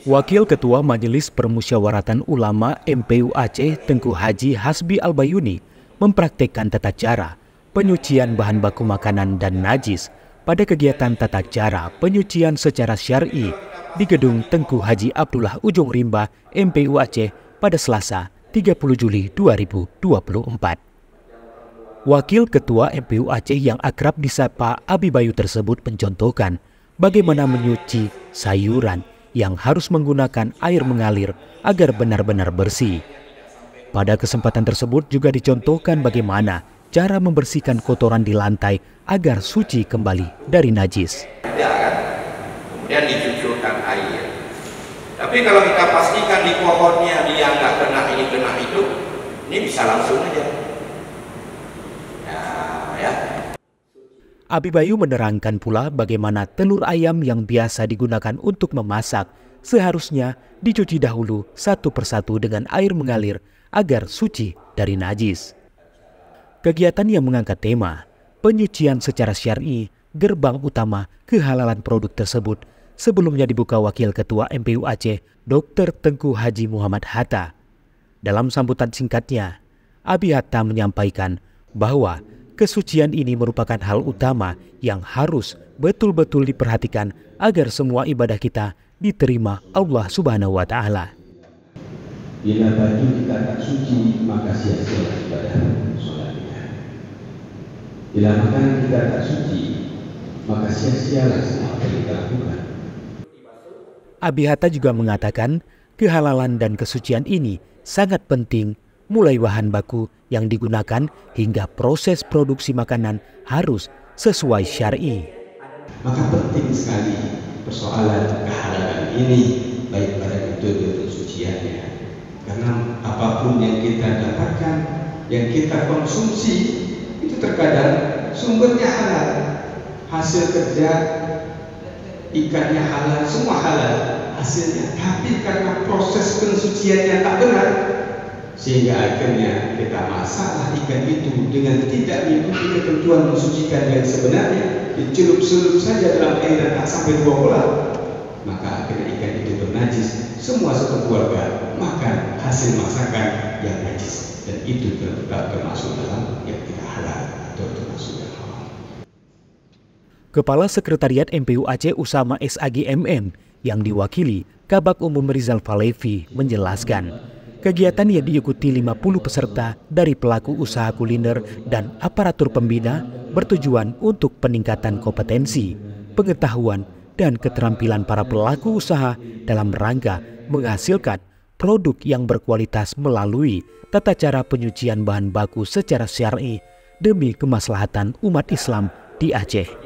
Wakil Ketua Majelis Permusyawaratan Ulama MPU Aceh Tengku Haji Hasbi Albayuni mempraktikkan tata cara penyucian bahan baku makanan dan najis pada kegiatan tata cara penyucian secara syar'i di Gedung Tengku Haji Abdullah Ujung Rimba MPU Aceh pada Selasa 30 Juli 2024. Wakil Ketua MPU Aceh yang akrab disapa Abi Bayu tersebut mencontohkan bagaimana menyuci sayuran yang harus menggunakan air mengalir agar benar-benar bersih. Pada kesempatan tersebut juga dicontohkan bagaimana cara membersihkan kotoran di lantai agar suci kembali dari najis. Kemudian dicucurkan air. Tapi kalau kita pastikan di pohonnya dia nggak kena ini kena itu, ini bisa langsung aja. Ya. Abi Bayu menerangkan pula bagaimana telur ayam yang biasa digunakan untuk memasak seharusnya dicuci dahulu satu persatu dengan air mengalir agar suci dari najis. Kegiatan yang mengangkat tema penyucian secara syar'i gerbang utama kehalalan produk tersebut sebelumnya dibuka Wakil Ketua MPU Aceh Dr. Tengku Haji Muhammad Hatta. Dalam sambutan singkatnya, Abi Hatta menyampaikan bahwa kesucian ini merupakan hal utama yang harus betul-betul diperhatikan agar semua ibadah kita diterima Allah Subhanahu wa Ta'ala. Bila baju kita tak suci, maka sia-sia ibadah sholat kita. Bila makanan kita tak suci, maka sia-sialah semua apa yang kita lakukan. Abi Hatta juga mengatakan kehalalan dan kesucian ini sangat penting, mulai bahan baku yang digunakan hingga proses produksi makanan harus sesuai syar'i. Maka penting sekali persoalan kehalalan ini baik pada metode pensuciannya. Karena apapun yang kita dapatkan, yang kita konsumsi itu terkadang sumbernya halal, hasil kerja ikannya halal, semua halal hasilnya. Tapi karena proses pensuciannya tak benar, sehingga akhirnya kita masaklah ikan itu dengan tidak mengikuti ketentuan mensucikan yang sebenarnya, dicelup-celup saja dalam air dan tak sampai 2 bola, maka akhirnya ikan itu bernajis. Semua satu keluarga makan hasil masakan yang najis, dan itu tetap termasuk dalam yang tidak halal atau termasuk dalam haram. Kepala Sekretariat MPU Aceh Usama SAG MM yang diwakili Kabak Umum Rizal Falevi menjelaskan kegiatan yang diikuti 50 peserta dari pelaku usaha kuliner dan aparatur pembina bertujuan untuk peningkatan kompetensi, pengetahuan, dan keterampilan para pelaku usaha dalam rangka menghasilkan produk yang berkualitas melalui tata cara penyucian bahan baku secara syar'i demi kemaslahatan umat Islam di Aceh.